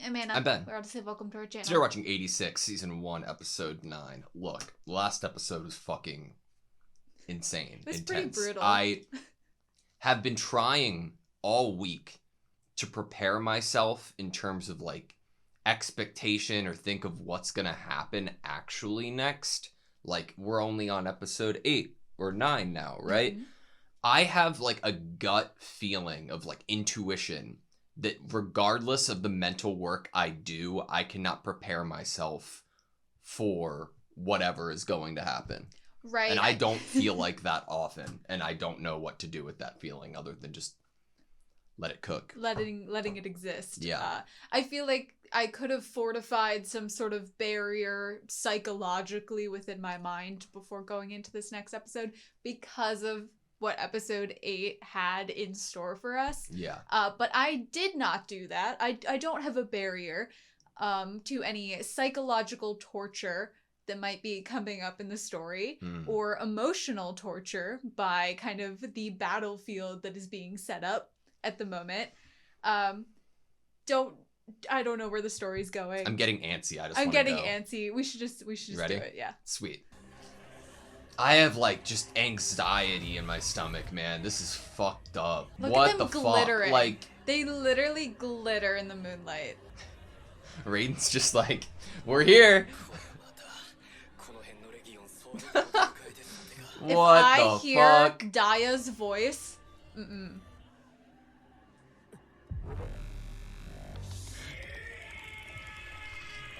I'm Anna. I'm Ben. We're AutoSave. Welcome to our channel. Today we're watching 86, Season 1, Episode 9. Look, the last episode was fucking insane. It was intense. pretty brutal. I have been trying all week to prepare myself in terms of, like, expectation or think of what's gonna happen actually next. Like, we're only on Episode 8 or 9 now, right? Mm-hmm. I have, like, a gut feeling of, like, intuition that regardless of the mental work I do, I cannot prepare myself for whatever is going to happen. Right. And I don't feel like that often, and I don't know what to do with that feeling other than just let it cook. Letting it exist. Yeah. I feel like I could have fortified some sort of barrier psychologically within my mind before going into this next episode because of what episode 8 had in store for us. Yeah. But I did not do that. I don't have a barrier to any psychological torture that might be coming up in the story or emotional torture by kind of the battlefield that is being set up at the moment. I don't know where the story's going. I'm getting antsy. I'm getting antsy. We should just ready? do it. Yeah. Sweet. I have, like, just anxiety in my stomach, man. This is fucked up. Look What at them the glittering. fuck? Like, they literally glitter in the moonlight. Raiden's just like, we're here. If What I the hear fuck? Daya's voice,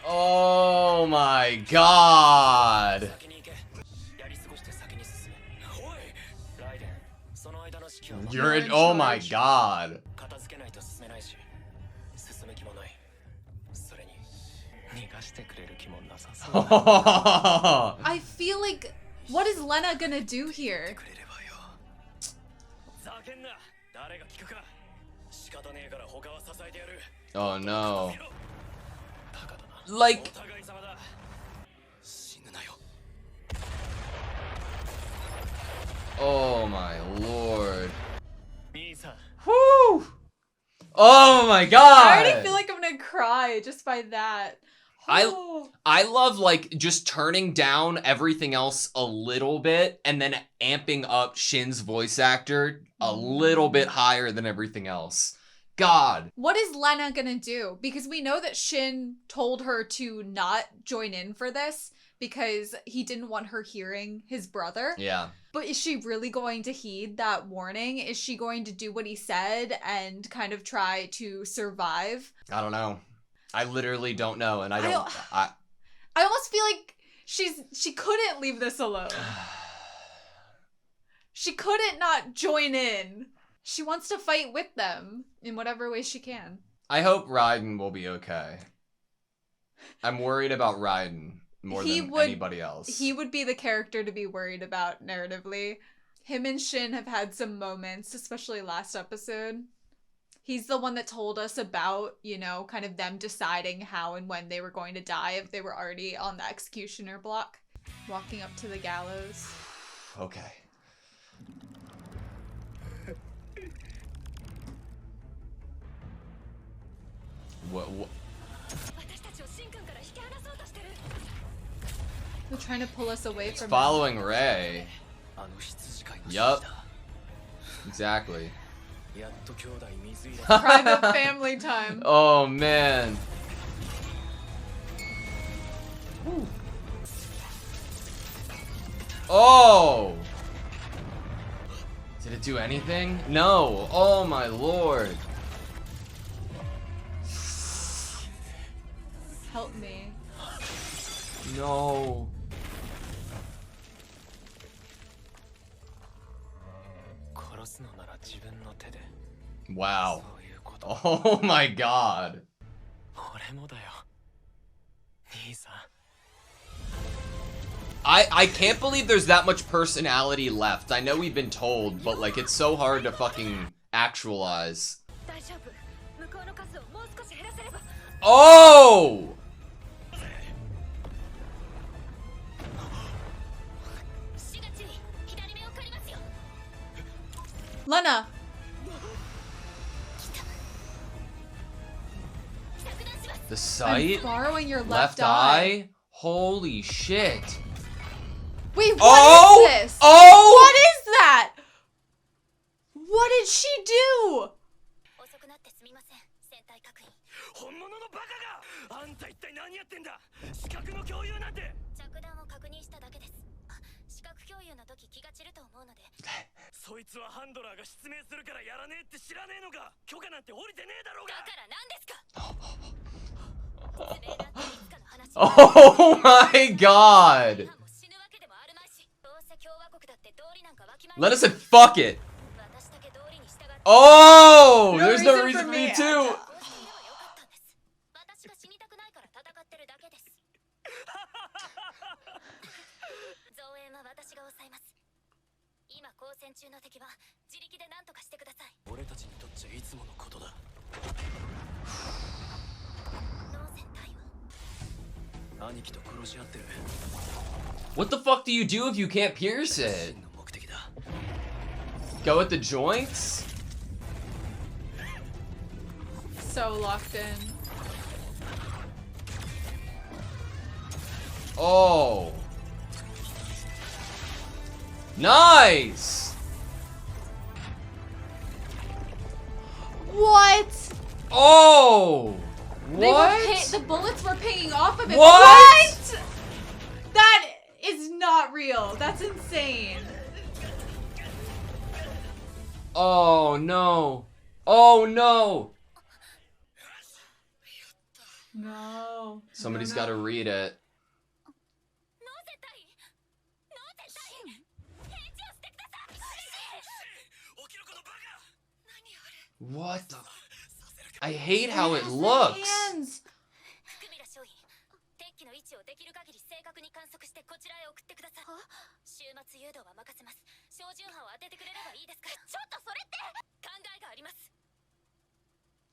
Oh my god. You're an, oh my god. I feel like, what is Lena gonna do here? Oh no. Like, oh my lord. Whoo! Oh my god! I already feel like I'm gonna cry just by that. Oh. I love, like, just turning down everything else a little bit and then amping up Shin's voice actor a little bit higher than everything else. God. What is Lena gonna do? Because we know that Shin told her to not join in for this because he didn't want her hearing his brother. Yeah. But is she really going to heed that warning? Is she going to do what he said and kind of try to survive? I don't know. I literally don't know, and I almost feel like she couldn't leave this alone. She couldn't not join in. She wants to fight with them in whatever way she can. I hope Raiden will be okay. I'm worried about Raiden more than anybody else. He would be the character to be worried about narratively. Him and Shin have had some moments, especially last episode. He's the one that told us about, you know, kind of them deciding how and when they were going to die if they were already on the executioner block. Walking up to the gallows. Okay. What? They're trying to pull us away from Following Rei. Yup. Exactly. private family time. Oh man. Woo. Oh! Did it do anything? No. Oh my lord. Help me. No. Wow. Oh my god. I can't believe there's that much personality left. I know we've been told, but, like, it's so hard to fucking actualize. Oh! Lena! The sight? I'm borrowing your Left eye? Holy shit. Wait, what is this? Oh! What is that? What did she do? Oh my god! Let us say fuck it! Oh! No There's no reason reason for for you me. too! What the fuck do you do if you can't pierce it? Go at the joints? So locked in. Oh. Nice! What? Oh! What? The bullets were pinging off of it. What? That is not real. That's insane. Oh no. Oh no. No. Somebody's got to read it. What the? I hate how it looks. Hands.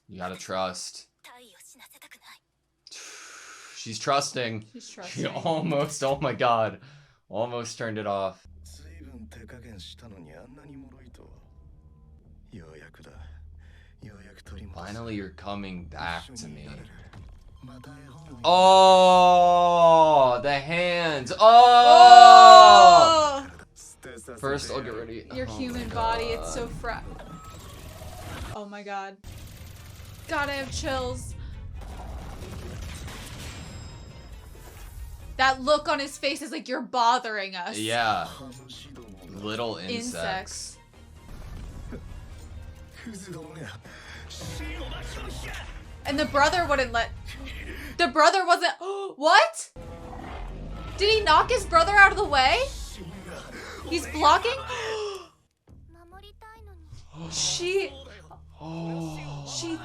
You gotta trust. She's trusting. She's She trusting. almost, oh my god, almost turned it off. Finally, you're coming back to me. Oh, the hands. Oh! First, I'll get ready. Your human body, it's so oh my god. God, I have chills. That look on his face is like, you're bothering us. Yeah. Little insects. And the brother wouldn't let... The brother wasn't... What? Did he knock his brother out of the way? He's blocking? She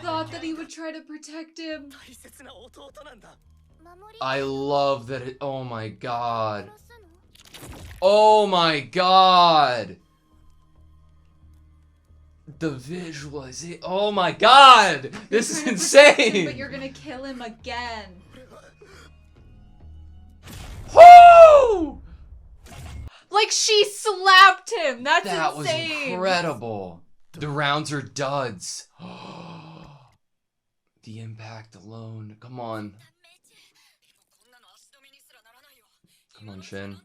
thought that he would try to protect him. I love that it... Oh my god. Oh my god. The visualization. Oh my god. This is insane. But you're gonna kill him again. Woo! Like, she slapped him. That's That insane. was incredible. The rounds are duds. The impact alone. Come on. Come on, Shin.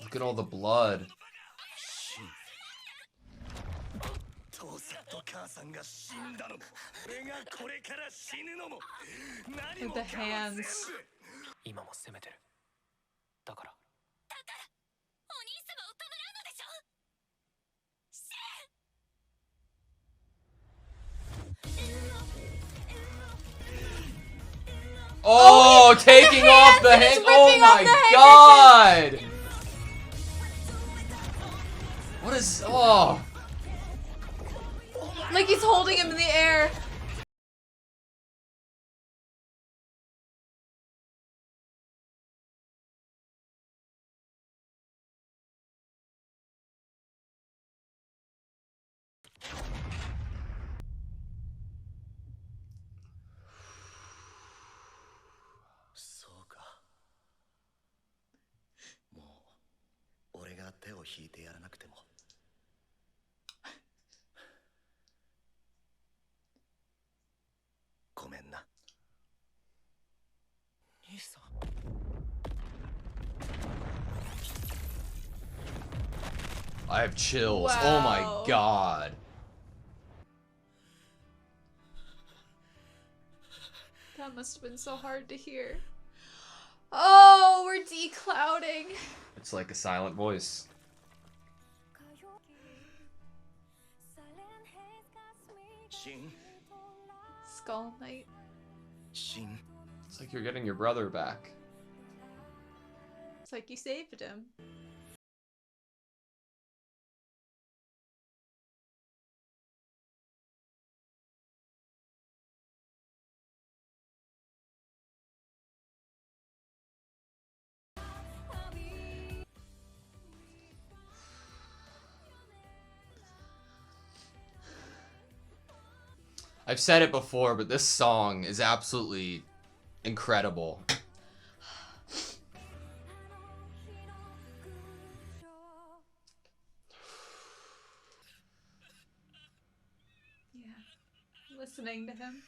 Look at all the blood. With the hands. Oh, taking off the hand. He's Oh ripping off my the god. What is... Oh. Like he's holding him in the air. I have chills. Wow. Oh my god. That must have been so hard to hear. Oh, we're declouding. It's like a silent voice. Skull Knight. It's like you're getting your brother back. It's like you saved him. I've said it before, but this song is absolutely incredible. Yeah. Listening to him.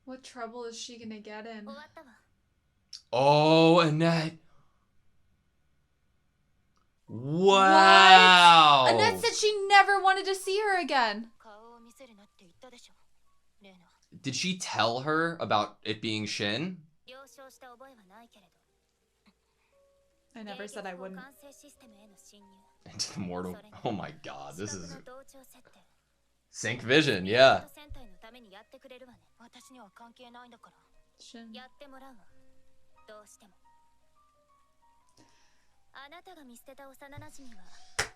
What trouble is she gonna get in? Oh, Annette. Wow. What? Annette said she never wanted to see her again. Did she tell her about it being Shin? I never said I wouldn't. Into the mortal. Oh my god, this is sync vision, yeah. Shin.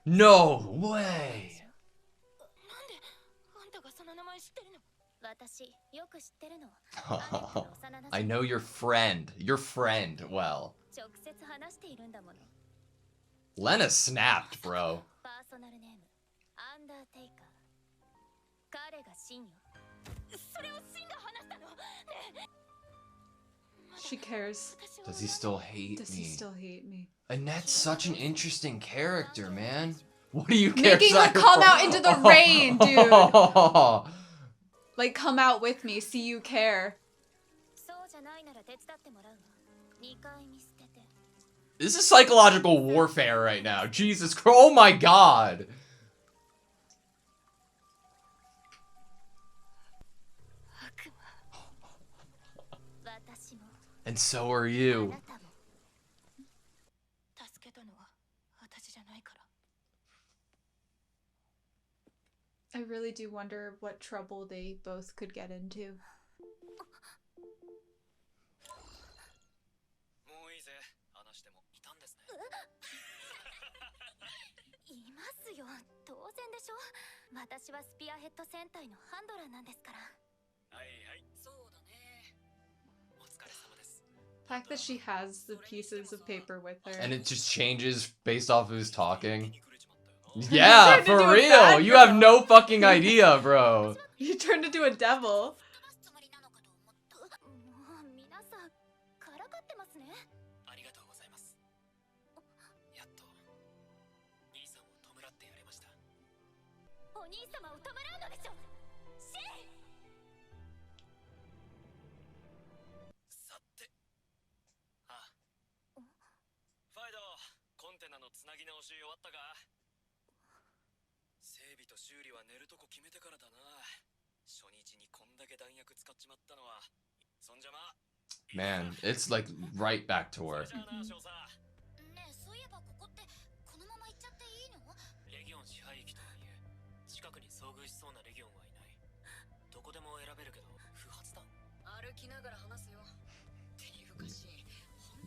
No way. Oh, I know your friend. Your friend well. Lena snapped, bro. She cares. Does he still hate me? Does he still hate me? Annette's such an interesting character, man. What do you care? Making her come out into the rain, dude. Like, come out with me, see you care. This is psychological warfare right now. Jesus Christ. Oh my god. And so are you. I really do wonder what trouble they both could get into. The fact that she has the pieces of paper with her. And it just changes based off who's talking. Yeah, for real. You have no fucking idea, bro. You turned into a devil. Man, it's like right back to work.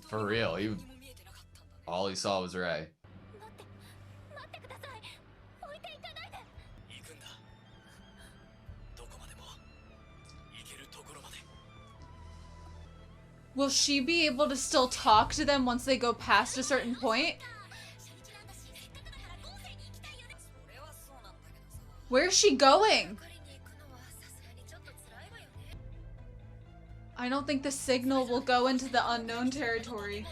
For real, all he saw was Ray. Will she be able to still talk to them once they go past a certain point? Where's she going? I don't think the signal will go into the unknown territory.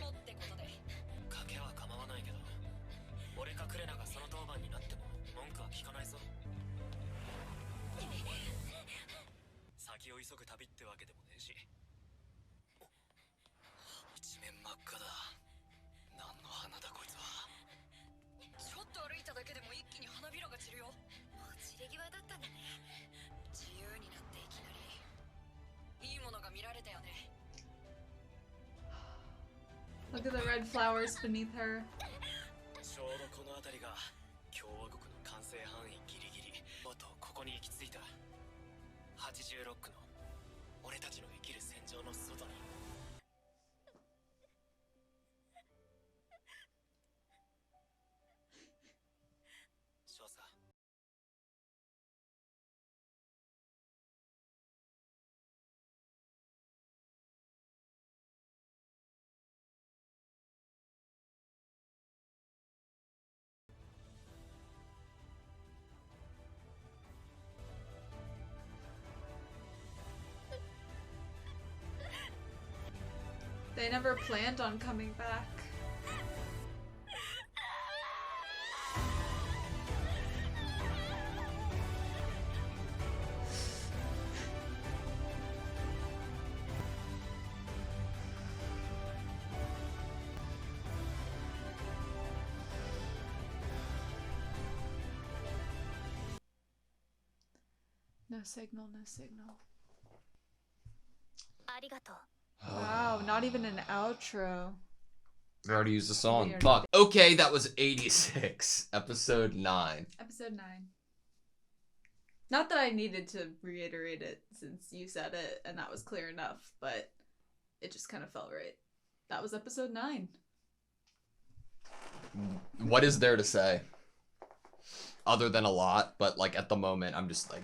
Look at the red flowers beneath her. ちょうどこの辺りが共和国の管制範囲ギリギリ。とうとうここに行き着いた。86区の俺たちの生きる戦場の外に。少佐。They never planned on coming back. No signal, no signal. Wow, not even an outro. We already used the song. We already Fuck. Okay, that was 86. Episode 9. Episode 9. Not that I needed to reiterate it since you said it and that was clear enough, but it just kind of felt right. That was episode 9. What is there to say? Other than a lot, but like at the moment, I'm just like,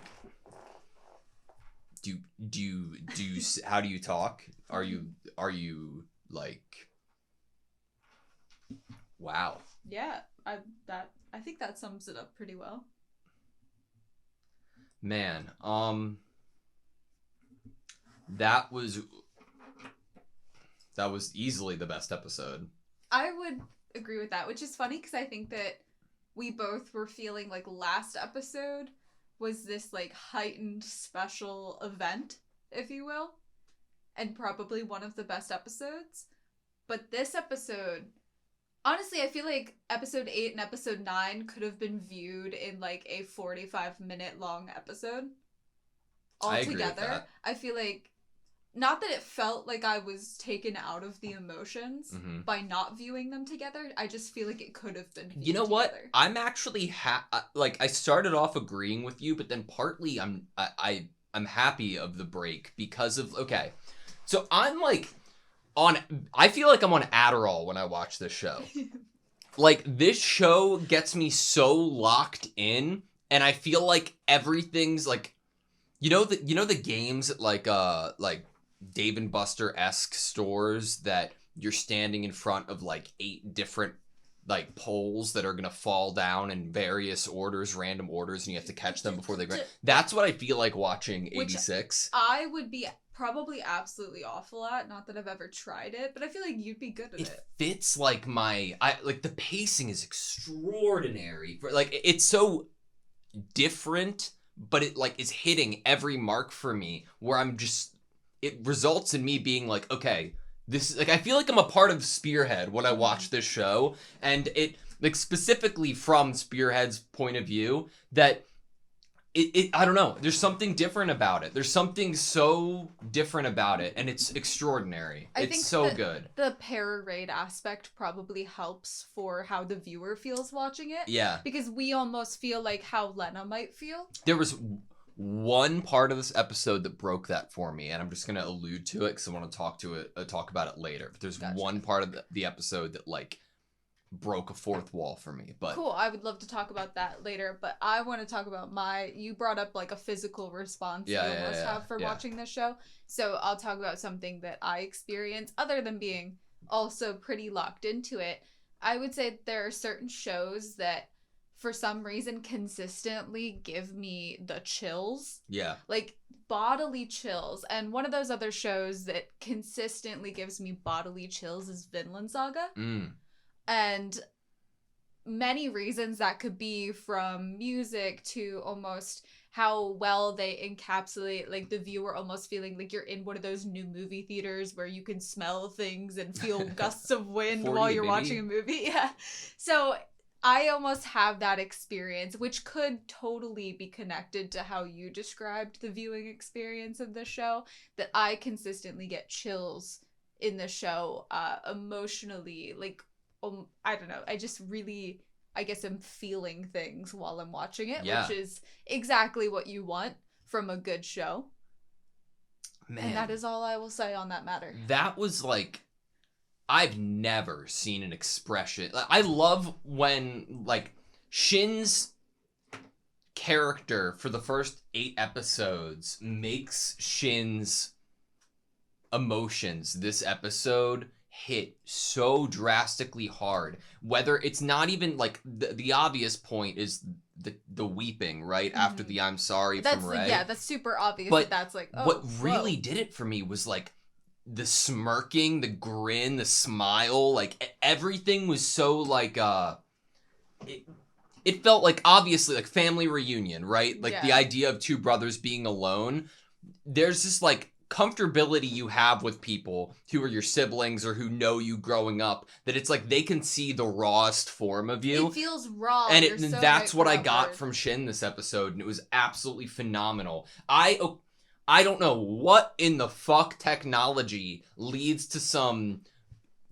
how do you talk? Are you like, wow. Yeah, I think that sums it up pretty well. Man, that was easily the best episode. I would agree with that, which is funny because I think that we both were feeling like last episode was this like heightened special event, if you will, and probably one of the best episodes. But this episode, honestly, I feel like episode 8 and episode 9 could have been viewed in like a 45-minute long episode I agree with altogether. that. I feel like, not that it felt like I was taken out of the emotions by not viewing them together. I just feel like it could have been viewed You know what? together. I'm actually I started off agreeing with you, but then partly I'm happy of the break because of So I'm like I feel like I'm on Adderall when I watch this show. Like this show gets me so locked in, and I feel like everything's like, you know the games at like Dave and Buster-esque stores that you're standing in front of like 8 different like poles that are gonna fall down in various orders, random orders, and you have to catch them before they grant. That's what I feel like watching 86. I would be probably absolutely awful at. Not that I've ever tried it, but I feel like you'd be good at it. It fits like the pacing is extraordinary. Like it's so different, but it like is hitting every mark for me. Where it results in me being like, okay, this is like, I feel like I'm a part of Spearhead when I watch this show, and it like specifically from Spearhead's point of view that it I don't know, there's something different about it. There's something so different about it, and it's extraordinary. It's so good. The para-raid aspect probably helps for how the viewer feels watching it. Yeah. Because we almost feel like how Lena might feel. There was one part of this episode that broke that for me, and I'm just gonna allude to it because I want to talk about it later. But there's one part of the episode that like broke a fourth wall for me. But cool, I would love to talk about that later. But I want to talk about you brought up like a physical response you almost have for watching this show. So I'll talk about something that I experience other than being also pretty locked into it. I would say there are certain shows that for some reason consistently give me the chills. Yeah. Like bodily chills. And one of those other shows that consistently gives me bodily chills is Vinland Saga. And many reasons that could be from music to almost how well they encapsulate like the viewer almost feeling like you're in one of those new movie theaters where you can smell things and feel gusts of wind while you're watching a movie. Yeah. So I almost have that experience, which could totally be connected to how you described the viewing experience of the show, that I consistently get chills in the show, emotionally. Like, I don't know. I just really, I guess I'm feeling things while I'm watching it, Yeah. which is exactly what you want from a good show. Man. And that is all I will say on that matter. That was like, I've never seen an expression. I love when, like, Shin's character for the first 8 episodes makes Shin's emotions this episode hit so drastically hard. Whether it's not even, like, the obvious point is the weeping, right? After the I'm sorry from Rei. Yeah, that's super obvious. But that's like, oh, what really did it for me was, like, the smirking, the grin, the smile, like, everything was so, like, it felt like, obviously, like, family reunion, right? Like, the idea of 2 brothers being alone. There's this, like, comfortability you have with people who are your siblings or who know you growing up, that it's like they can see the rawest form of you. It feels raw. And that's what I got from Shin this episode, and it was absolutely phenomenal. I don't know what in the fuck technology leads to some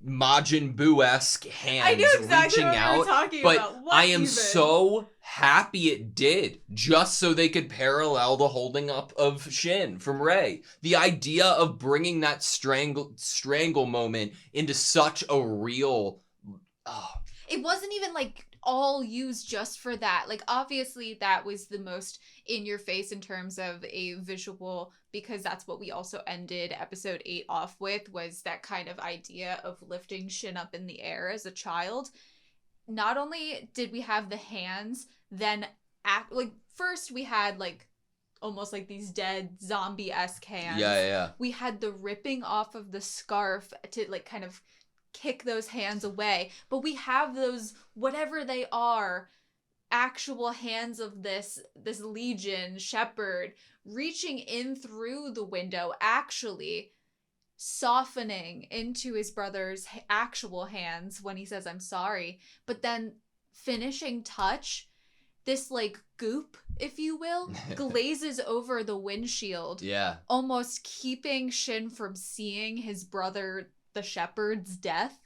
Majin Buu-esque hands reaching out, but I am so happy it did, just so they could parallel the holding up of Shin from Rei. The idea of bringing that strangle moment into such a real... It wasn't even, like, all used just for that. Like, obviously that was the most in your face in terms of a visual, because that's what we also ended episode 8 off with, was that kind of idea of lifting Shin up in the air as a child. Not only did we have the hands, then first we had, like, almost like these dead zombie-esque hands. Yeah. We had the ripping off of the scarf to, like, kind of kick those hands away, but we have those, whatever they are, actual hands of this legion shepherd reaching in through the window, actually softening into his brother's actual hands when he says I'm sorry, but then finishing touch, this, like, goop, if you will, glazes over the windshield, almost keeping Shin from seeing his brother the shepherd's death,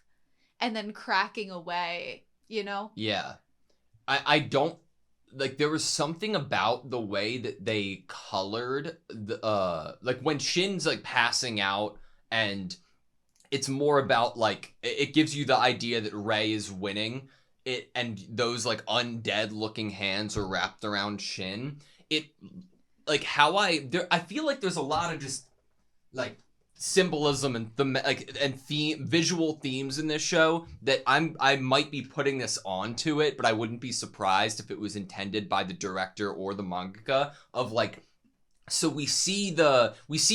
and then cracking away, you know? Yeah. I don't, like, there was something about the way that they colored the, like, when Shin's, like, passing out, and it's more about, like, it gives you the idea that Rei is winning, and those, like, undead looking hands are wrapped around Shin. It, like, I feel like there's a lot of just, like, symbolism and visual themes in this show that I might be putting this onto it, but I wouldn't be surprised if it was intended by the director or the mangaka, of, like, so we see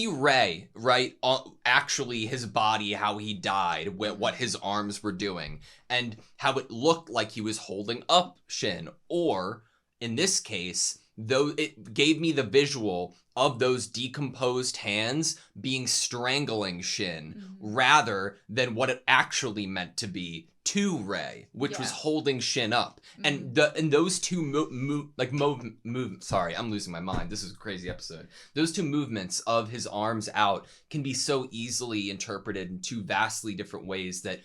Rei, right, actually his body, how he died, what his arms were doing, and how it looked like he was holding up Shin, or in this case, though, it gave me the visual of those decomposed hands being strangling Shin, rather than what it actually meant to be to Rei, which was holding Shin up. And those two movements, sorry, I'm losing my mind. This is a crazy episode. Those two movements of his arms out can be so easily interpreted in 2 vastly different ways that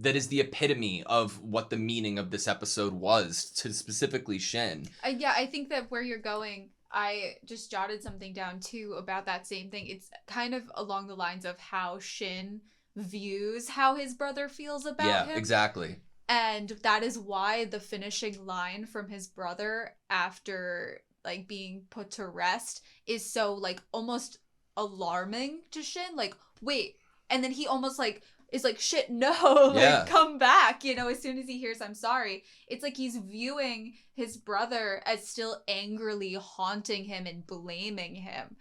is the epitome of what the meaning of this episode was to specifically Shin. I think that where you're going, I just jotted something down too about that same thing. It's kind of along the lines of how Shin views how his brother feels about him. Yeah, exactly. And that is why the finishing line from his brother after, like, being put to rest is so, like, almost alarming to Shin. Like, wait. And then he almost, like, is like, shit, no, like, come back, you know, as soon as he hears I'm sorry. It's like he's viewing his brother as still angrily haunting him and blaming him.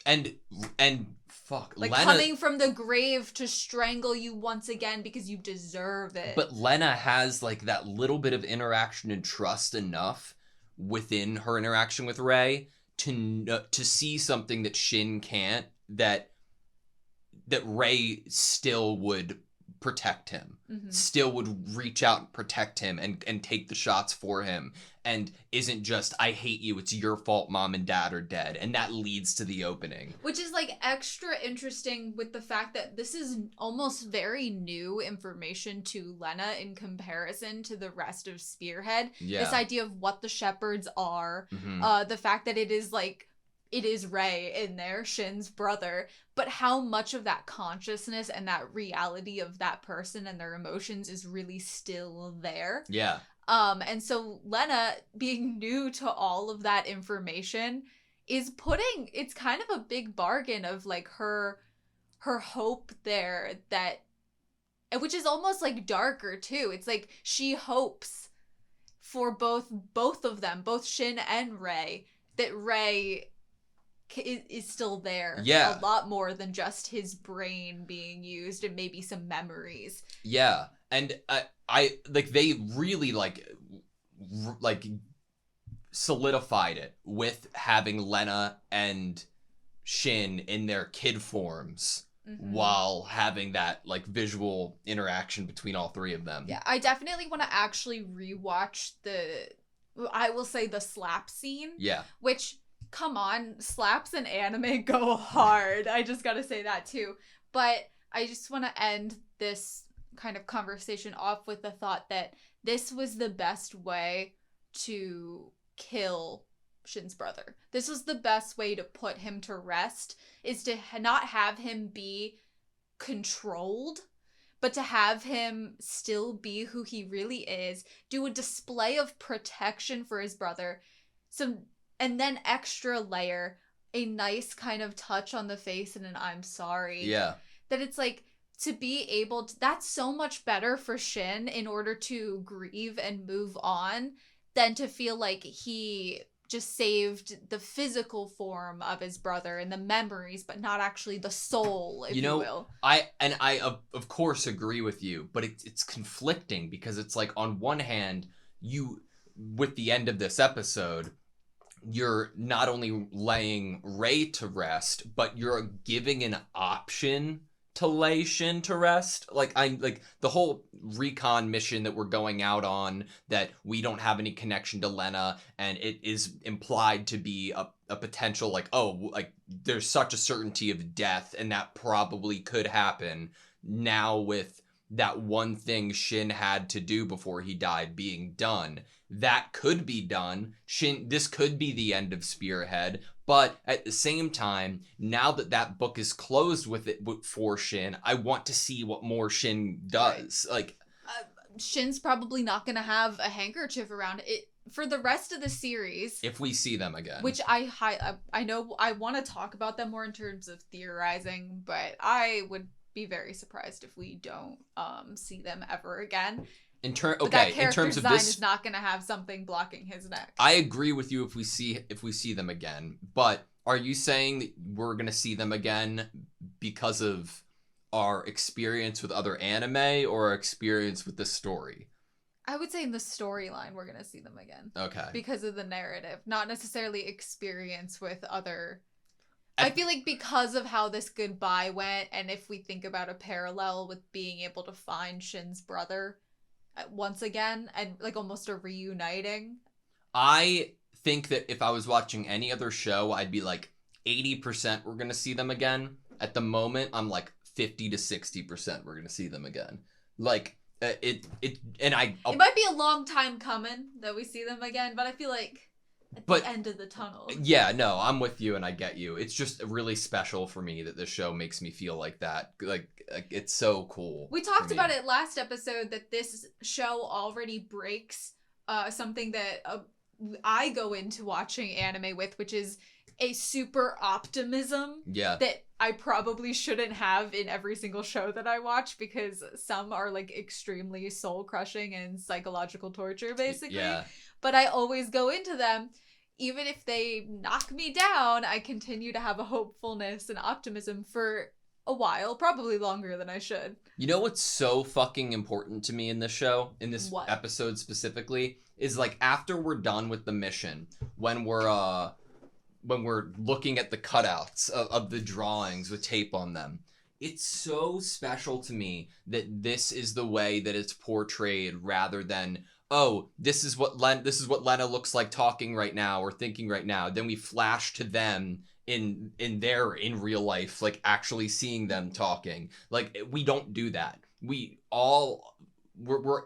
And fuck, like, Lena, coming from the grave to strangle you once again because you deserve it. But Lena has, like, that little bit of interaction and trust enough within her interaction with Rei to see something that Shin can't, that Rei still would protect him, Mm-hmm. still would reach out and protect him and take the shots for him, and isn't just, I hate you, it's your fault mom and dad are dead, and that leads to the opening. Which is like extra interesting with the fact that this is almost very new information to Lena in comparison to the rest of Spearhead. Yeah. This idea of what the Shepherds are, Mm-hmm. the fact that it is Ray in there, Shin's brother, but how much of that consciousness and that reality of that person and their emotions is really still there. Yeah. And so Lena, being new to all of that information, is it's kind of a big bargain of like her hope there, that, which is almost like darker too. It's like she hopes for both of them, both Shin and Ray, that Ray is still there. Yeah. A lot more than just his brain being used and maybe some memories. Yeah. And I like, they really like solidified it with having Lena and Shin in their kid forms, while having that like visual interaction between all three of them. Yeah, I definitely want to actually rewatch I will say the slap scene. Yeah. Which, come on, slaps in anime go hard. I just gotta say that too. But I just want to end this kind of conversation off with the thought that this was the best way to kill Shin's brother. This was the best way to put him to rest, is to not have him be controlled, but to have him still be who he really is, do a display of protection for his brother, and then extra layer, a nice kind of touch on the face and an I'm sorry. Yeah. That it's like, to be able to, that's so much better for Shin in order to grieve and move on, than to feel like he just saved the physical form of his brother and the memories, but not actually the soul, if you will. I of course agree with you, but it's conflicting, because it's like, on one hand, with the end of this episode, you're not only laying Ray to rest, but you're giving an option to lay Shin to rest. Like, I'm like, the whole recon mission that we're going out on, that we don't have any connection to Lena, and it is implied to be a potential, like, oh, like, there's such a certainty of death, and that probably could happen. Now, with that one thing Shin had to do before he died being done, that could be done. This could be the end of Spearhead. But at the same time, now that book is closed for Shin, I want to see what more Shin does. Right. Like, Shin's probably not going to have a handkerchief around it for the rest of the series. If we see them again. Which I know I want to talk about them more in terms of theorizing, but I would be very surprised if we don't see them ever again. In terms of this, is not going to have something blocking his neck. I agree with you if we see them again, but are you saying that we're going to see them again because of our experience with other anime, or our experience with the story? I would say in the storyline we're going to see them again. Okay. Because of the narrative, not necessarily experience with other. I feel like because of how this goodbye went, and if we think about a parallel with being able to find Shin's brother once again, and like almost a reuniting. I think that if I was watching any other show, I'd be like 80% we're gonna see them again. At the moment, I'm like 50 to 60% we're gonna see them again. Like it might be a long time coming that we see them again, but I feel like the end of the tunnel. Yeah, no, I'm with you and I get you. It's just really special for me that this show makes me feel like that. Like it's so cool. We talked about it last episode, that this show already breaks something that I go into watching anime with, which is a super optimism that I probably shouldn't have in every single show that I watch, because some are like extremely soul crushing and psychological torture, basically. Yeah. But I always go into them, even if they knock me down, I continue to have a hopefulness and optimism for a while, probably longer than I should. You know what's so fucking important to me in this show, in this episode specifically, is like, after we're done with the mission, when we're looking at the cutouts of the drawings with tape on them, it's so special to me that this is the way that it's portrayed rather than, oh, this is what Lena looks like talking right now or thinking right now. Then we flash to them in real life, like actually seeing them talking. Like, we don't do that. We're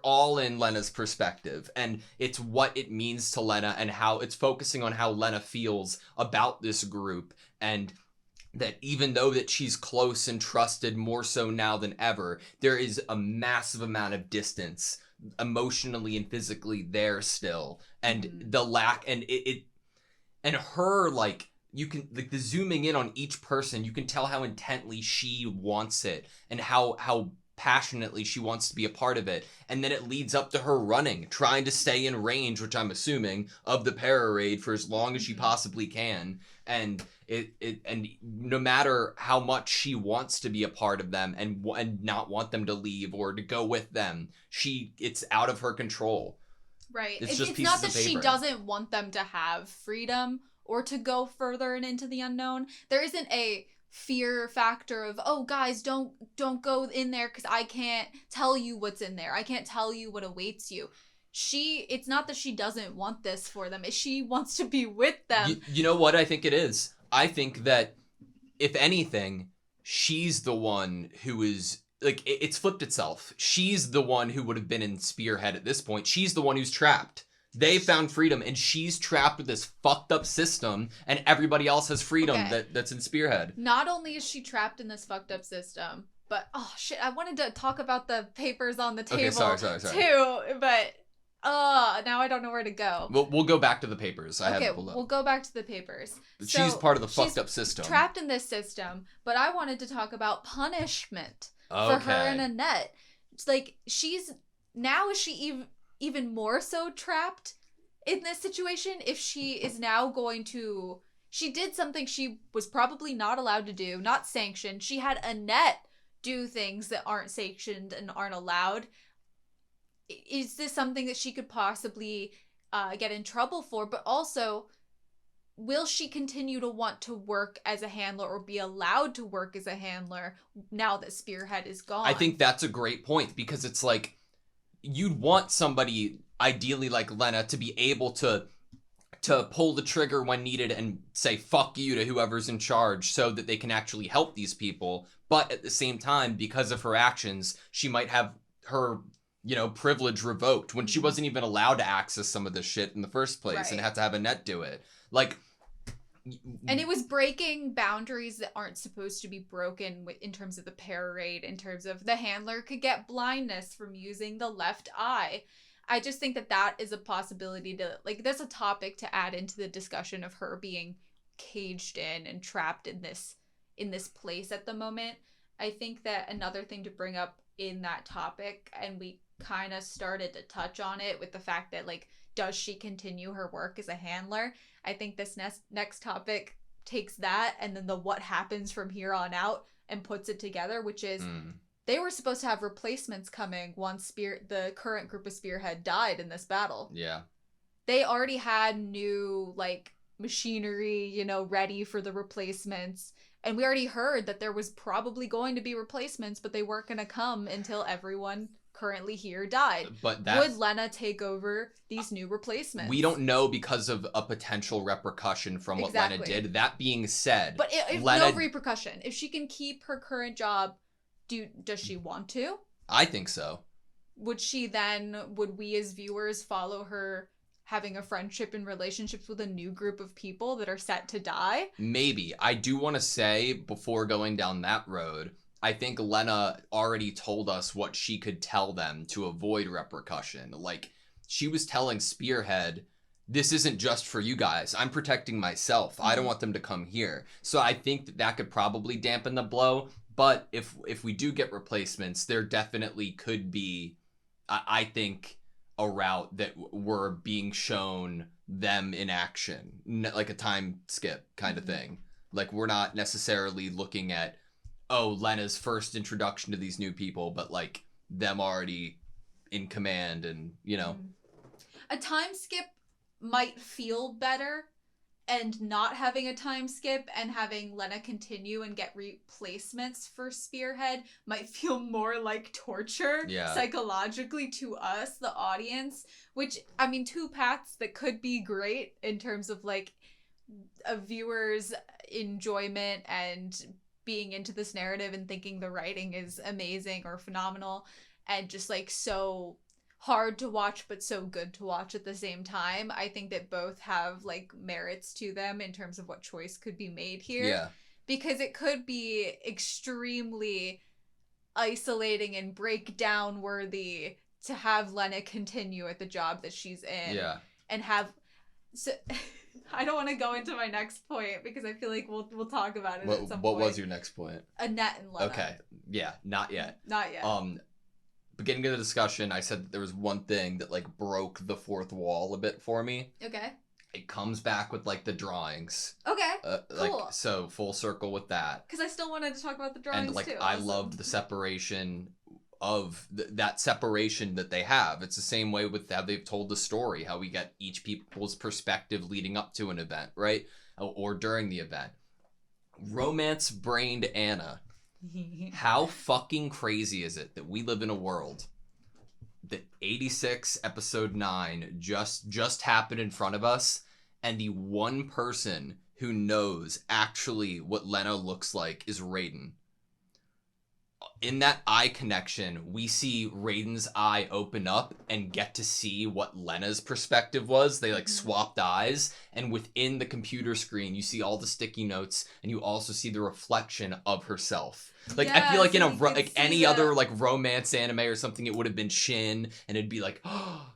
all in Lena's perspective, and it's what it means to Lena and how it's focusing on how Lena feels about this group, and that even though that she's close and trusted more so now than ever, there is a massive amount of distance emotionally and physically there still. And the lack, and it and her, like, you can, like, the zooming in on each person, you can tell how intently she wants it and how passionately she wants to be a part of it. And then it leads up to her running, trying to stay in range, which I'm assuming, of the para raid for as long as she possibly can. And and no matter how much she wants to be a part of them and not want them to leave or to go with them, it's out of her control. Right. It's not that she doesn't want them to have freedom or to go further and into the unknown. There isn't a fear factor of, oh, guys, don't go in there because I can't tell you what's in there. I can't tell you what awaits you. It's not that she doesn't want this for them. She wants to be with them. You know what I think it is? I think that, if anything, she's the one who is, like, it's flipped itself. She's the one who would have been in Spearhead at this point. She's the one who's trapped. They found freedom, and she's trapped with this fucked up system, and everybody else has freedom that's in Spearhead. Not only is she trapped in this fucked up system, but, oh, shit, I wanted to talk about the papers on the table, sorry. too, but... now I don't know where to go. We'll go back to the papers. We'll go back to the papers. But she's part of the fucked up system. Trapped in this system, but I wanted to talk about punishment for her and Annette. It's like, is she even more so trapped in this situation if she is now going to... She did something she was probably not allowed to do, not sanctioned. She had Annette do things that aren't sanctioned and aren't allowed. Is this something that she could possibly get in trouble for? But also, will she continue to want to work as a handler or be allowed to work as a handler now that Spearhead is gone? I think that's a great point, because it's like, you'd want somebody, ideally like Lena, to be able to pull the trigger when needed and say fuck you to whoever's in charge so that they can actually help these people. But at the same time, because of her actions, she might have her... privilege revoked when she wasn't even allowed to access some of this shit in the first place, and had to have Annette do it. Like, and it was breaking boundaries that aren't supposed to be broken in terms of the para raid, in terms of the handler could get blindness from using the left eye. I just think that is a possibility to, like, that's a topic to add into the discussion of her being caged in and trapped in this place at the moment. I think that another thing to bring up in that topic, and we kind of started to touch on it with the fact that, like, does she continue her work as a handler? I think this next topic takes that and then the what happens from here on out and puts it together, which is they were supposed to have replacements coming once the current group of Spearhead died in this battle. Yeah. They already had new, like, machinery, ready for the replacements. And we already heard that there was probably going to be replacements, but they weren't going to come until everyone currently here died. But would Lena take over these new replacements? We don't know, because of a potential repercussion from what Lena did. That being said, but if Lena... no repercussion. If she can keep her current job, does she want to? I think so. Would we as viewers follow her having a friendship and relationships with a new group of people that are set to die? Maybe. I do want to say, before going down that road, I think Lena already told us what she could tell them to avoid repercussion. Like, she was telling Spearhead, this isn't just for you guys. I'm protecting myself. I don't want them to come here. So I think that could probably dampen the blow. But if we do get replacements, there definitely could be, I think, a route that we're being shown them in action, like a time skip kind of thing. Like, we're not necessarily looking at, Lena's first introduction to these new people, but, like, them already in command and, A time skip might feel better and not having a time skip and having Lena continue and get replacements for Spearhead might feel more like torture psychologically to us, the audience, which, I mean, two paths that could be great in terms of like a viewer's enjoyment and being into this narrative and thinking the writing is amazing or phenomenal and just like so hard to watch but so good to watch at the same time. I think that both have like merits to them in terms of what choice could be made here. Yeah. Because it could be extremely isolating and breakdown worthy to have Lena continue at the job that she's in. Yeah. And have so I don't want to go into my next point because I feel like we'll talk about it at some point. What was your next point? Annette and Lena. Okay. Yeah, not yet. Not yet. Beginning of the discussion, I said that there was one thing that like broke the fourth wall a bit for me. Okay. It comes back with like the drawings. Okay. Cool. Like, so full circle with that. Because I still wanted to talk about the drawings and like too. I loved the separation of that separation that they have. It's the same way with how they've told the story, how we get each people's perspective leading up to an event, right? Or during the event. Romance-brained Anna. How fucking crazy is it that we live in a world that 86 episode 9 just happened in front of us, and the one person who knows actually what Lena looks like is Raiden. In that eye connection, we see Raiden's eye open up and get to see what Lena's perspective was. They like swapped eyes, and within the computer screen, you see all the sticky notes, and you also see the reflection of herself. Like, I feel like in a like any other like romance anime or something, it would have been Shin, and it'd be like,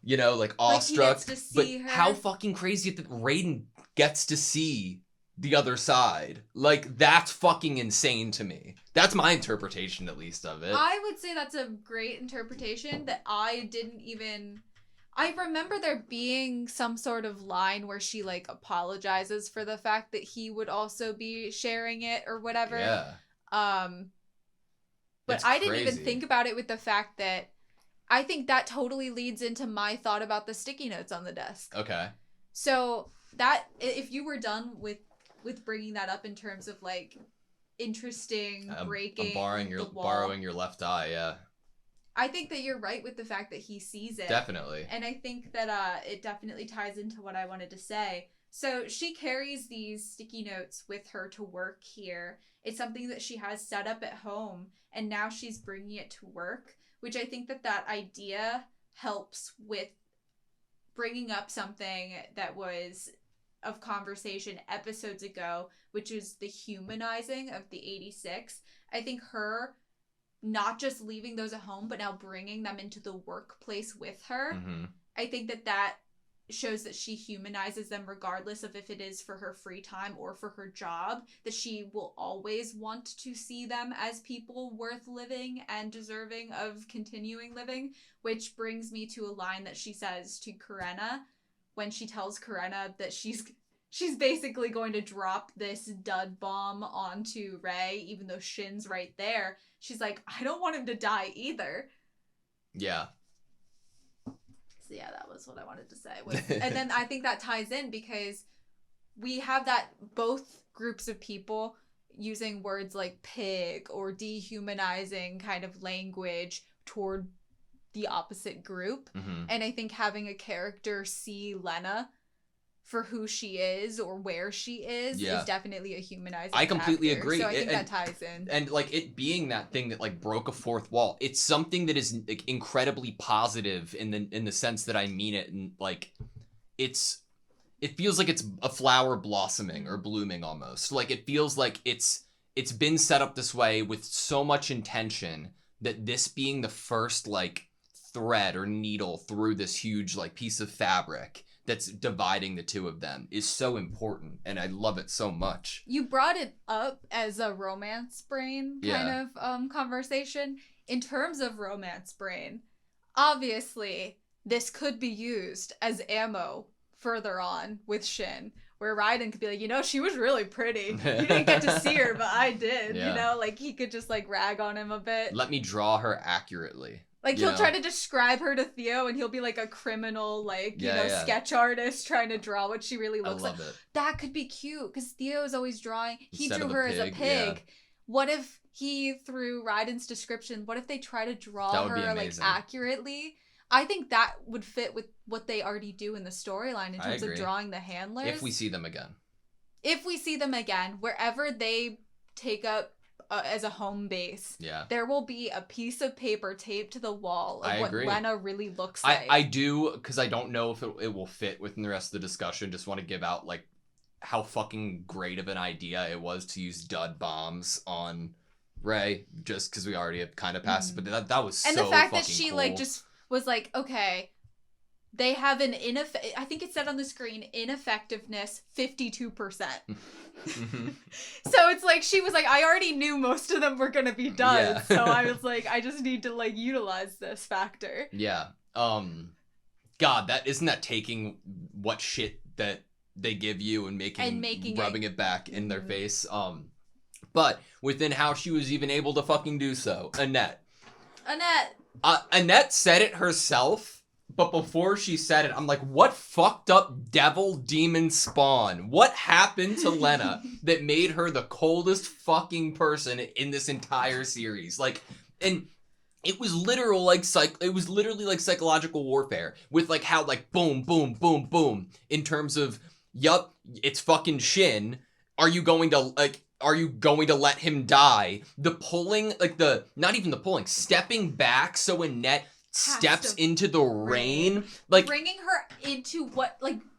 you know, like awestruck. Like he gets to but see her. How fucking crazy that Raiden gets to see the other side. Like, that's fucking insane to me. That's my interpretation, at least, of it. I would say that's a great interpretation that I didn't even... I remember there being some sort of line where she, like, apologizes for the fact that he would also be sharing it or whatever. Yeah. But I didn't even think about it with the fact that I think that totally leads into my thought about the sticky notes on the desk. Okay. So that, if you were done with bringing that up in terms of like interesting breaking I'm borrowing your left eye, yeah. I think that you're right with the fact that he sees it. Definitely. And I think that it definitely ties into what I wanted to say. So she carries these sticky notes with her to work here. It's something that she has set up at home, and now she's bringing it to work, which I think that idea helps with bringing up something that was of conversation episodes ago, which is the humanizing of the 86. I think her not just leaving those at home, but now bringing them into the workplace with her. Mm-hmm. I think that shows that she humanizes them regardless of if it is for her free time or for her job, that she will always want to see them as people worth living and deserving of continuing living, which brings me to a line that she says to Karena when she tells Karena that she's basically going to drop this dud bomb onto Rei, even though Shin's right there. She's like, I don't want him to die either. Yeah. So yeah, that was what I wanted to say. And then I think that ties in because we have that both groups of people using words like pig or dehumanizing kind of language toward the opposite group. Mm-hmm. And I think having a character see Lena for who she is or where she is definitely a humanizing I completely factor. agree. So I think that ties in. And like it being that thing that like broke a fourth wall, it's something that is like incredibly positive in the sense that I mean it, and like it feels like it's a flower blossoming or blooming almost. Like it feels like it's been set up this way with so much intention that this being the first like thread or needle through this huge like piece of fabric that's dividing the two of them is so important, and I love it so much. You brought it up as a romance brain kind of conversation. In terms of romance brain, obviously this could be used as ammo further on with Shin, where Raiden could be like, you know, she was really pretty. You didn't get to see her, but I did. Yeah. You know, like he could just like rag on him a bit. Let me draw her accurately. Like, he'll try to describe her to Theo, and he'll be like a criminal, like, sketch artist trying to draw what she really looks like. I love it. That could be cute, because Theo is always drawing. He Instead drew of her a as a pig, pig. What if he, through Raiden's description, what if they try to draw her, like, accurately? I think that would fit with what they already do in the storyline in terms of drawing the handlers. If we see them again. Wherever they take up as a home base, there will be a piece of paper taped to the wall of what Lena really looks like. I do, because I don't know if it will fit within the rest of the discussion. Just want to give out, like, how fucking great of an idea it was to use dud bombs on Rey, just because we already have kind of passed it, but that was so fucking cool. And the fact that she, like, just was like, okay, they have an I think it said on the screen, ineffectiveness 52%. Mm-hmm. So it's like, she was like, I already knew most of them were gonna be done, so I was like, I just need to, like, utilize this factor. Yeah. God, isn't that taking what shit that they give you and rubbing it back in their face. But within how she was even able to fucking do so, Annette said it herself, but before she said it, I'm like, what fucked up devil demon spawn? What happened to Lena that made her the coldest fucking person in this entire series? Like, and it was literal, like, it was literally like psychological warfare with, like, how, like, boom, boom, boom, boom, in terms of, yup, it's fucking Shin. Are you going to let him die? The pulling, like, not even the pulling, stepping back so Annette steps into the rain, like, bringing her into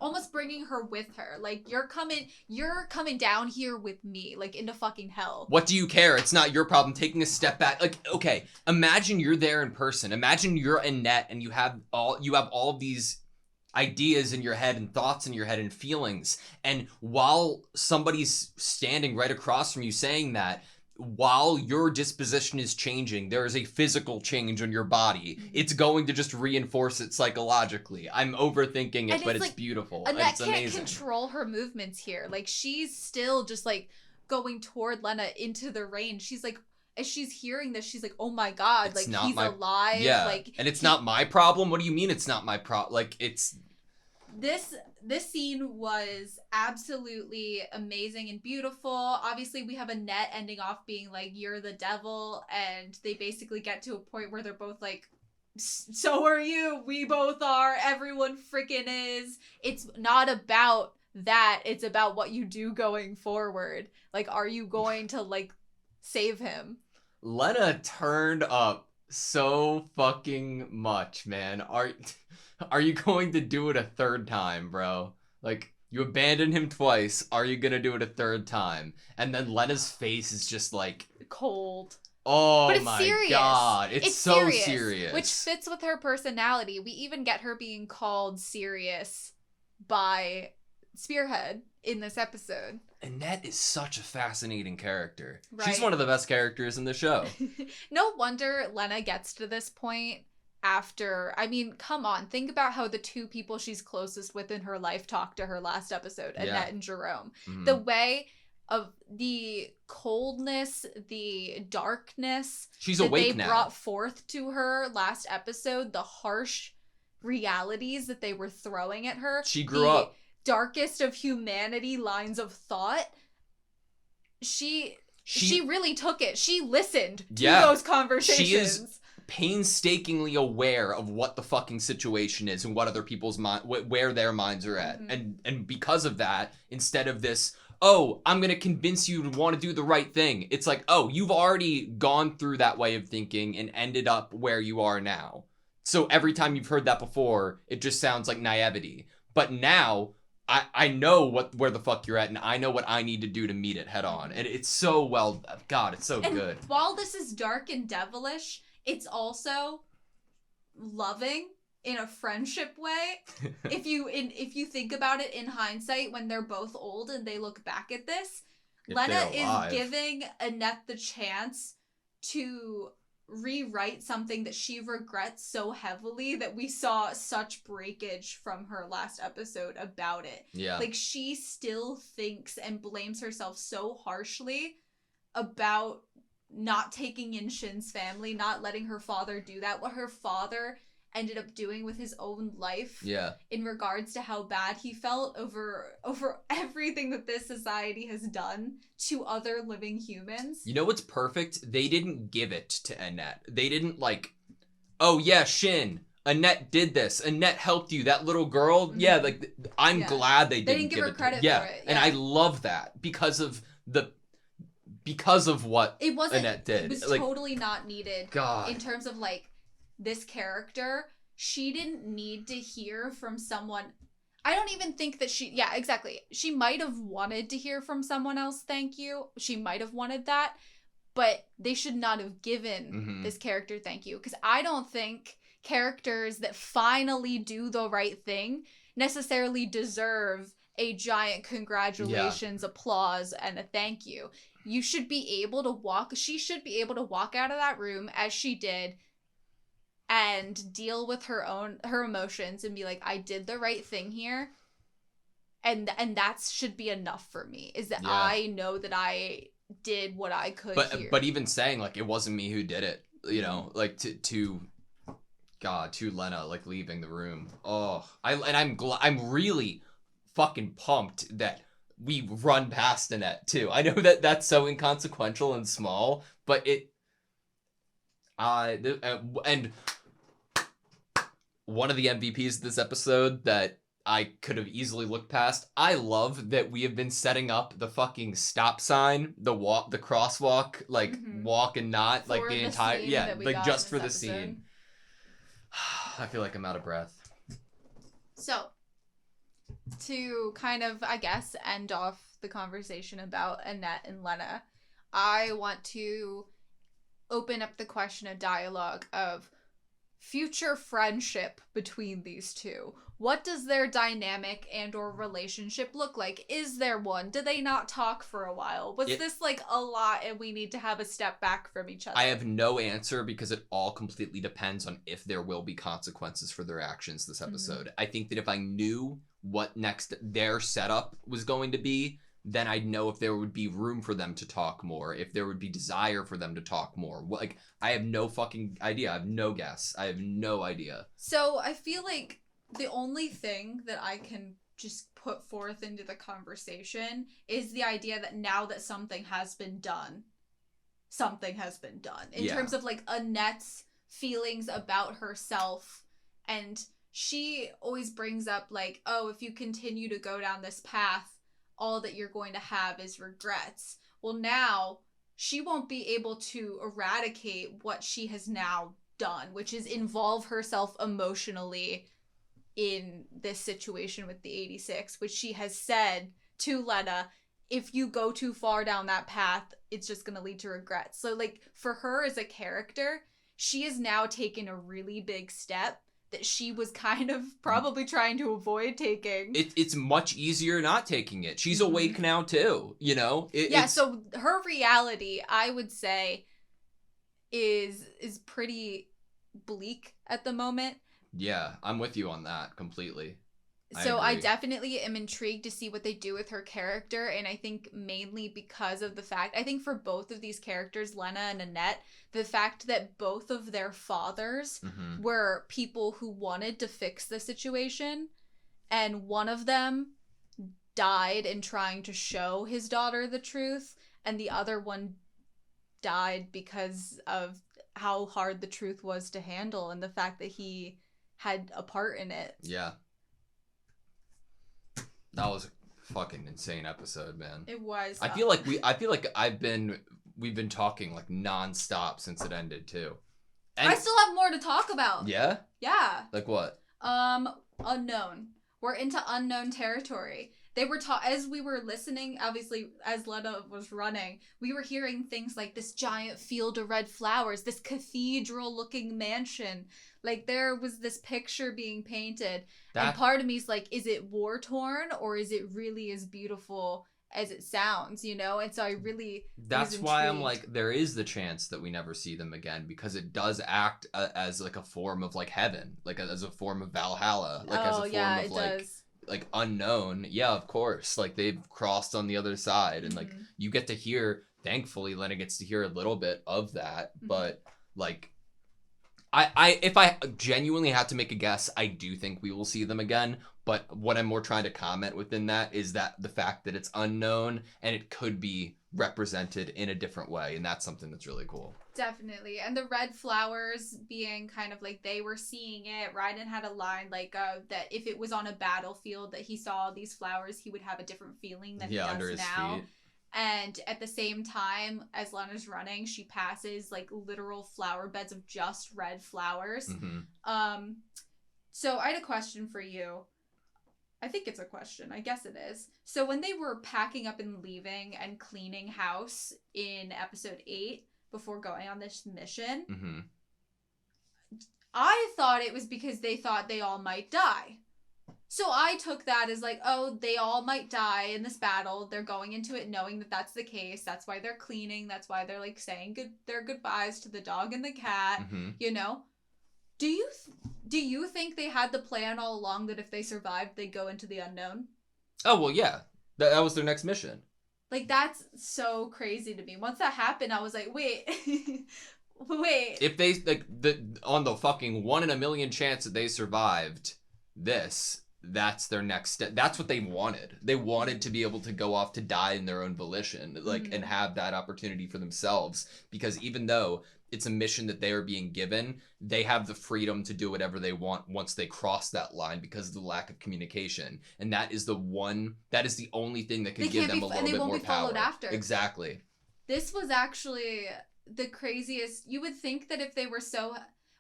almost bringing her with her. Like, you're coming down here with me, like, into fucking hell. What do you care? It's not your problem. Taking a step back, like, okay, imagine you're there in person. Imagine you're Annette and you have all of these ideas in your head and thoughts in your head and feelings, and while somebody's standing right across from you saying that, while your disposition is changing, there is a physical change on your body. It's going to just reinforce it psychologically. I'm overthinking it, but it's like, beautiful. Annette it's amazing. Can't control her movements here. Like, she's still just, like, going toward Lena into the rain. She's like, as she's hearing this, she's like, oh my god, like, he's alive. Yeah, like, and it's not my problem? What do you mean it's not my problem? Like, it's... This scene was absolutely amazing and beautiful. Obviously, we have Annette ending off being like, you're the devil, and they basically get to a point where they're both like, so are you, we both are, everyone freaking is. It's not about that, it's about what you do going forward. Like, are you going to, like, save him? Lena turned up so fucking much, man. Are you going to do it a third time, bro? Like, you abandoned him twice. Are you gonna do it a third time? And then Lena's face is just like... cold. Oh, but it's my serious. God. It's so serious. Which fits with her personality. We even get her being called serious by Spearhead in this episode. Annette is such a fascinating character. Right. She's one of the best characters in the show. No wonder Lena gets to this point after, I mean, come on, think about how the two people she's closest with in her life talked to her last episode, Annette and Jerome. Mm-hmm. The way of the coldness, the darkness she's that awake they now. Brought forth to her last episode, the harsh realities that they were throwing at her. She grew up. Darkest of humanity lines of thought. She really took it. She listened to those conversations. She is painstakingly aware of what the fucking situation is and what other people's where their minds are at. Mm-hmm. And because of that, instead of this, oh, I'm going to convince you to want to do the right thing, it's like, oh, you've already gone through that way of thinking and ended up where you are now. So every time you've heard that before, it just sounds like naivety. But now I know where the fuck you're at, and I know what I need to do to meet it head on. And it's so well, God, it's so good. While this is dark and devilish, it's also loving in a friendship way. If you think about it in hindsight, when they're both old and they look back at this, Lena is giving Annette the chance to rewrite something that she regrets so heavily that we saw such breakage from her last episode about it. Yeah. Like, she still thinks and blames herself so harshly about not taking in Shin's family, not letting her father do that, what her father ended up doing with his own life in regards to how bad he felt over everything that this society has done to other living humans. You know what's perfect? They didn't give it to Annette. They didn't like, oh yeah, Shin, Annette did this. Annette helped you. That little girl, like I'm glad they didn't give her credit for it. And I love that because of what Annette did. It was like, totally not needed. God. In terms of like this character, she didn't need to hear from someone. I don't even think that she exactly. She might have wanted to hear from someone else, thank you. She might have wanted that, but they should not have given this character thank you, because I don't think characters that finally do the right thing necessarily deserve a giant congratulations, applause, and a thank you. You should be able to she should be able to walk out of that room as she did and deal with her emotions and be like, I did the right thing here. And that should be enough for me, is that I know that I did what I could here. But even saying like, it wasn't me who did it, you know, like to Lena, like leaving the room. I'm really fucking pumped that we run past Annette too. I know that that's so inconsequential and small, but and one of the MVPs of this episode that I could have easily looked past. I love that we have been setting up the fucking stop sign, the crosswalk, like walk and not, for like the entire, like just for the scene. I feel like I'm out of breath. So, to kind of, I guess, end off the conversation about Annette and Lena, I want to open up the question of dialogue of future friendship between these two. What does their dynamic and or relationship look like? Is there one? Do they not talk for a while? Was this like a lot and we need to have a step back from each other? I have no answer, because it all completely depends on if there will be consequences for their actions this episode. I think that if I knew what next their setup was going to be, then I'd know if there would be room for them to talk more, if there would be desire for them to talk more. Like, I have no fucking idea. I have no guess. I have no idea. So I feel like the only thing that I can just put forth into the conversation is the idea that now that something has been done. In terms of like Annette's feelings about herself, and she always brings up like, oh, if you continue to go down this path, all that you're going to have is regrets. Well, now she won't be able to eradicate what she has now done, which is involve herself emotionally in this situation with the 86, which she has said to Lena, if you go too far down that path, it's just going to lead to regrets. So like for her as a character, she has now taken a really big step that she was kind of probably trying to avoid taking. It's much easier not taking it. She's awake now too, you know? So her reality, I would say, is pretty bleak at the moment. Yeah, I'm with you on that completely. So I definitely am intrigued to see what they do with her character, and I think mainly because of the fact, I think for both of these characters, Lena and Annette, the fact that both of their fathers were people who wanted to fix the situation, and one of them died in trying to show his daughter the truth, and the other one died because of how hard the truth was to handle and the fact that he had a part in it. Yeah. That was a fucking insane episode, man. It was. I feel like we've been talking like nonstop since it ended too. And I still have more to talk about. Yeah? Yeah. Like what? Unknown. We're into unknown territory. They were as we were listening, obviously, as Lena was running, we were hearing things like this giant field of red flowers, this cathedral-looking mansion. Like, there was this picture being painted. And part of me is like, is it war-torn, or is it really as beautiful as it sounds, you know? And so I really That's why I'm like, there is the chance that we never see them again, because it does act as like a form of like heaven, like as a form of Valhalla, like as a form of like... Does. like unknown, yeah, of course, like they've crossed on the other side, and like you get to hear, thankfully Lena gets to hear a little bit of that, but like I if I genuinely had to make a guess, I do think we will see them again. But what I'm more trying to comment within that is that the fact that it's unknown and it could be represented in a different way, and that's something that's really cool. Definitely. And the red flowers being kind of like they were seeing it. Raiden had a line like that if it was on a battlefield that he saw these flowers, he would have a different feeling than he does under his now. feet. And at the same time, as Lena's running, she passes like literal flower beds of just red flowers. So I had a question for you. I think it's a question. I guess it is. So when they were packing up and leaving and cleaning house in episode 8 before going on this mission, I thought it was because they thought they all might die. So I took that as like, oh, they all might die in this battle. They're going into it knowing that that's the case. That's why they're cleaning. That's why they're like saying their goodbyes to the dog and the cat, you know? Do you think they had the plan all along that if they survived, they'd go into the unknown? Oh, well, yeah. That was their next mission. Like, that's so crazy to me. Once that happened, I was like, wait. Wait. If they, like, on the fucking 1 in a million chance that they survived this, that's their next step. That's what they wanted. They wanted to be able to go off to die in their own volition, like, and have that opportunity for themselves. Because even though it's a mission that they are being given, they have the freedom to do whatever they want once they cross that line because of the lack of communication. And that is the only thing that could give them a little bit more power. And they won't be followed after. Exactly. This was actually the craziest. You would think that if they were so...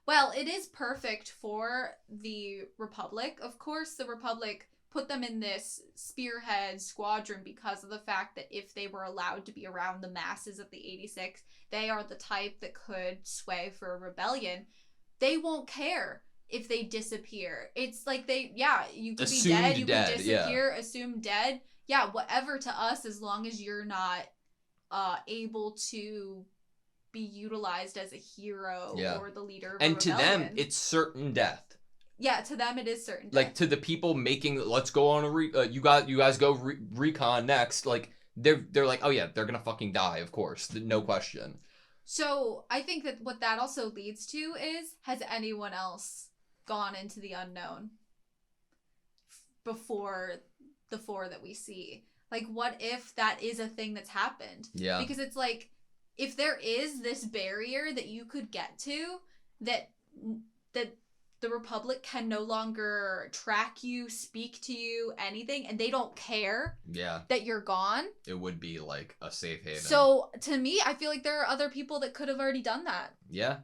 Well, it is perfect for the Republic. Of course, the Republic put them in this spearhead squadron because of the fact that if they were allowed to be around the masses of the 86, they are the type that could sway for a rebellion. They won't care if they disappear. It's like you could be dead, you could disappear, assumed dead. Yeah, whatever to us, as long as you're not able to be utilized as a hero or the leader of a rebellion. And to them, it's certain death. Yeah, to them it is certain death. Like, to the people making, let's go on a you guys go recon next, like, they're like, oh yeah, they're gonna fucking die, of course, no question. So, I think that what that also leads to is, has anyone else gone into the unknown before the 4 that we see? Like, what if that is a thing that's happened? Yeah. Because it's like, if there is this barrier that you could get to, that the Republic can no longer track you, speak to you, anything, and they don't care that you're gone. It would be like a safe haven. So, to me, I feel like there are other people that could have already done that. Yeah.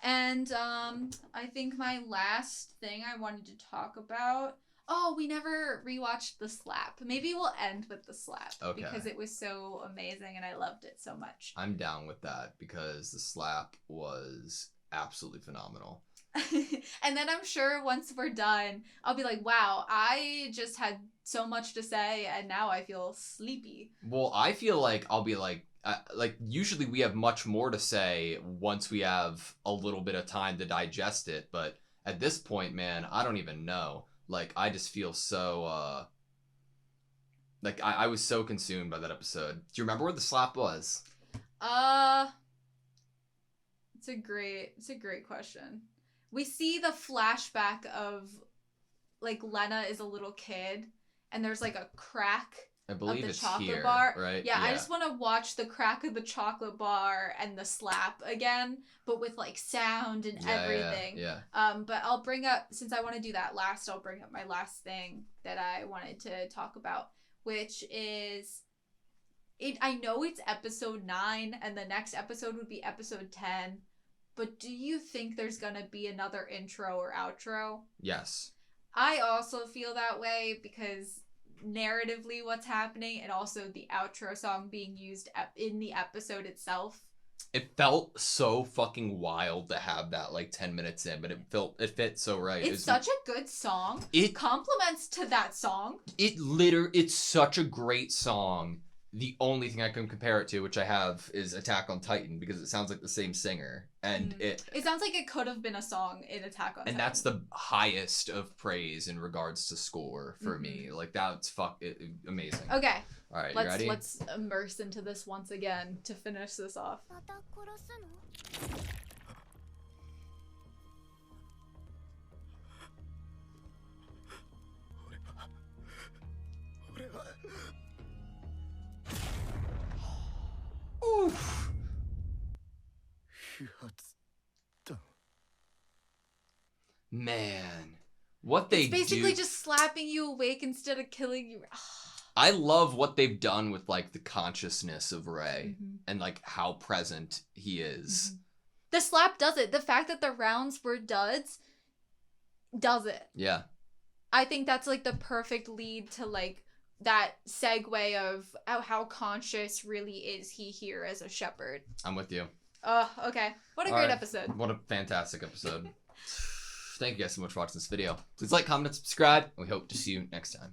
And I think my last thing I wanted to talk about... Oh, we never rewatched The Slap. Maybe we'll end with The Slap. Okay. Because it was so amazing and I loved it so much. I'm down with that because The Slap was absolutely phenomenal. And then I'm sure once we're done, I'll be like, wow, I just had so much to say and now I feel sleepy. Well, I feel like I'll be like usually we have much more to say once we have a little bit of time to digest it. But at this point, man, I don't even know. Like, I just feel so, like, I was so consumed by that episode. Do you remember where The Slap was? It's a great question. We see the flashback of, like, Lena is a little kid, and there's, like, a crack of the chocolate bar. Right? Yeah, I just want to watch the crack of the chocolate bar and the slap again, but with, like, sound and everything. Yeah. But I'll bring up, since I want to do that last, I'll bring up my last thing that I wanted to talk about, which is, I know it's episode 9, and the next episode would be episode 10, but do you think there's gonna be another intro or outro? Yes. I also feel that way because narratively what's happening and also the outro song being used in the episode itself. It felt so fucking wild to have that like 10 minutes in, but it fit so right. It's such a good song. It compliments to that song. It's such a great song The only thing I can compare it to, which I have, is Attack on Titan, because it sounds like the same singer, and it sounds like it could have been a song in Attack on Titan. And that's the highest of praise in regards to score for me. Like, that's amazing. Okay. All right, you ready? Let's immerse into this once again to finish this off. Oof. Man, what they It's basically do... just slapping you awake instead of killing you. I love what they've done with, like, the consciousness of Rei and, like, how present he is. The slap does it. The fact that the rounds were duds does it. Yeah. I think that's, like, the perfect lead to, like, that segue of how conscious really is he here as a shepherd. I'm with you. Okay. What a great episode. What a fantastic episode. Thank you guys so much for watching this video. Please like, comment, and subscribe, and we hope to see you next time.